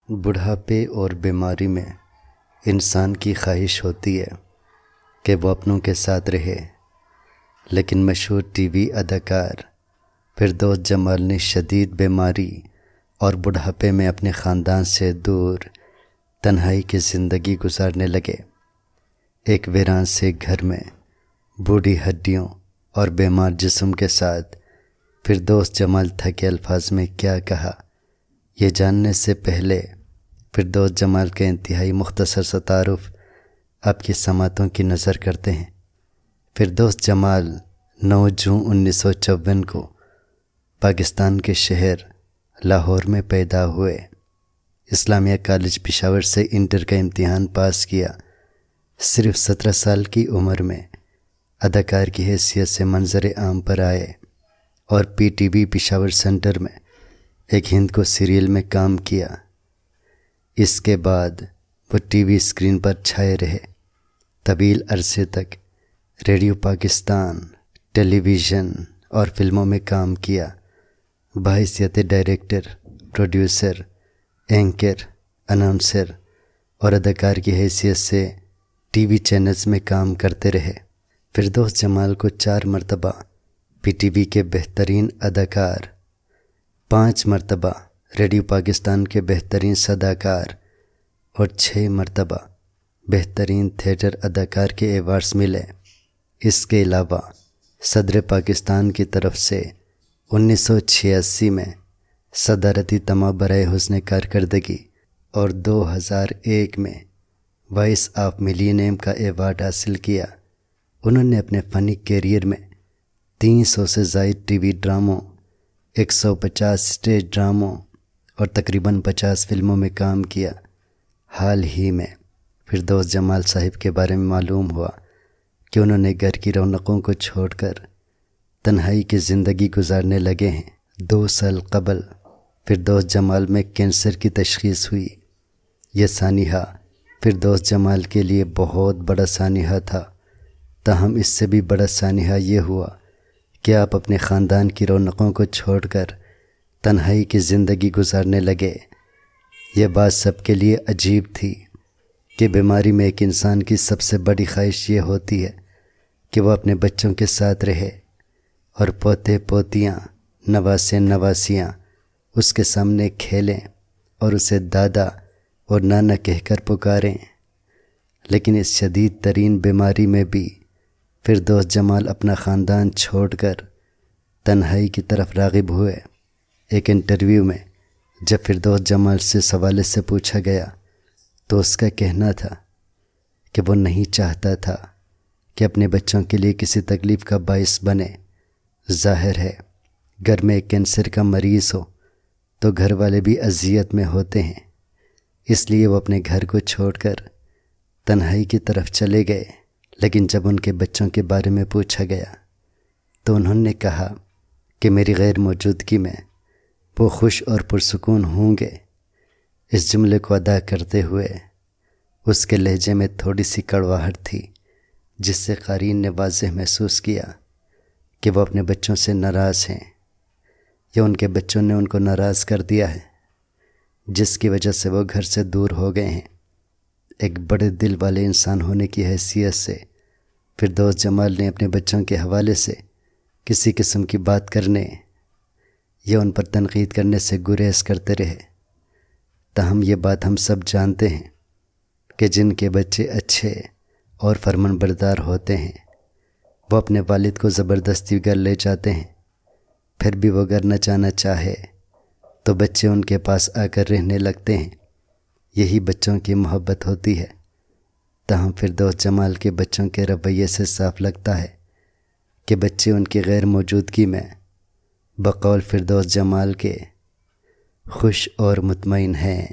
بڑھاپے اور بیماری میں انسان کی خواہش ہوتی ہے کہ وہ اپنوں کے ساتھ رہے، لیکن مشہور ٹی وی اداکار فردوس جمال نے شدید بیماری اور بڑھاپے میں اپنے خاندان سے دور تنہائی کی زندگی گزارنے لگے۔ ایک ویران سے گھر میں بوڑھی ہڈیوں اور بیمار جسم کے ساتھ فردوس جمال تھکے الفاظ میں کیا کہا، یہ جاننے سے پہلے فردوس جمال کا انتہائی مختصر سا تعارف آپ کی سماعتوں کی نظر کرتے ہیں۔ فردوس جمال 9 جون 1954 کو پاکستان کے شہر لاہور میں پیدا ہوئے۔ اسلامیہ کالج پشاور سے انٹر کا امتحان پاس کیا۔ صرف 17 سال کی عمر میں اداکار کی حیثیت سے منظر عام پر آئے اور P T V Peshawar centre میں ایک ہند کو سیریل میں کام کیا۔ اس کے بعد وہ ٹی وی اسکرین پر چھائے رہے۔ طویل عرصے تک ریڈیو پاکستان، ٹیلی ویژن اور فلموں میں کام کیا۔ بحیثیت ڈائریکٹر، پروڈیوسر، اینکر، اناؤنسر اور اداکار کی حیثیت سے ٹی وی چینلز میں کام کرتے رہے۔ فردوس جمال کو 4 مرتبہ پی ٹی وی کے بہترین اداکار، 5 مرتبہ ریڈیو پاکستان کے بہترین صداکار اور 6 مرتبہ بہترین تھیٹر اداکار کے ایوارڈز ملے۔ اس کے علاوہ صدر پاکستان کی طرف سے 1986 میں صدارتی تمغہ برائے حسن کارکردگی اور 2001 میں وائس آف ملینیم کا ایوارڈ حاصل کیا۔ انہوں نے اپنے فنی کیریئر میں 300 سے زائد ٹی وی ڈراموں، 150 اسٹیج ڈراموں اور تقریباً 50 فلموں میں کام کیا۔ حال ہی میں فردوس جمال صاحب کے بارے میں معلوم ہوا کہ انہوں نے گھر کی رونقوں کو چھوڑ کر تنہائی کی زندگی گزارنے لگے ہیں۔ 2 سال قبل فردوس جمال میں کینسر کی تشخیص ہوئی۔ یہ سانحہ فردوس جمال کے لیے بہت بڑا سانحہ تھا، تاہم اس سے بھی بڑا سانحہ یہ ہوا کہ آپ اپنے خاندان کی رونقوں کو چھوڑ کر تنہائی کی زندگی گزارنے لگے۔ یہ بات سب کے لیے عجیب تھی کہ بیماری میں ایک انسان کی سب سے بڑی خواہش یہ ہوتی ہے کہ وہ اپنے بچوں کے ساتھ رہے اور پوتے پوتیاں، نواسے نواسیاں اس کے سامنے کھیلیں اور اسے دادا اور نانا کہہ کر پکاریں۔ لیکن اس شدید ترین بیماری میں بھی فردوس جمال اپنا خاندان چھوڑ کر تنہائی کی طرف راغب ہوئے۔ ایک انٹرویو میں جب فردوس جمال سے سوال سے پوچھا گیا تو اس کا کہنا تھا کہ وہ نہیں چاہتا تھا کہ اپنے بچوں کے لیے کسی تکلیف کا باعث بنے۔ ظاہر ہے گھر میں ایک کینسر کا مریض ہو تو گھر والے بھی اذیت میں ہوتے ہیں، اس لیے وہ اپنے گھر کو چھوڑ کر تنہائی کی طرف چلے گئے۔ لیکن جب ان کے بچوں کے بارے میں پوچھا گیا تو انہوں نے کہا کہ میری غیر موجودگی میں وہ خوش اور پرسکون ہوں گے۔ اس جملے کو ادا کرتے ہوئے اس کے لہجے میں تھوڑی سی کڑواہٹ تھی، جس سے قارئین نے واضح محسوس کیا کہ وہ اپنے بچوں سے ناراض ہیں یا ان کے بچوں نے ان کو ناراض کر دیا ہے، جس کی وجہ سے وہ گھر سے دور ہو گئے ہیں۔ ایک بڑے دل والے انسان ہونے کی حیثیت سے فردوس جمال نے اپنے بچوں کے حوالے سے کسی قسم کی بات کرنے یا ان پر تنقید کرنے سے گریز کرتے رہے۔ تاہم یہ بات ہم سب جانتے ہیں کہ جن کے بچے اچھے اور فرمان بردار ہوتے ہیں وہ اپنے والد کو زبردستی گھر لے جاتے ہیں، پھر بھی وہ گھر نہ جانا چاہے تو بچے ان کے پاس آ کر رہنے لگتے ہیں۔ یہی بچوں کی محبت ہوتی ہے۔ تاہم فردوس جمال کے بچوں کے رویے سے صاف لگتا ہے کہ بچے ان کی غیر موجودگی میں بقول فردوس جمال کے خوش اور مطمئن ہیں۔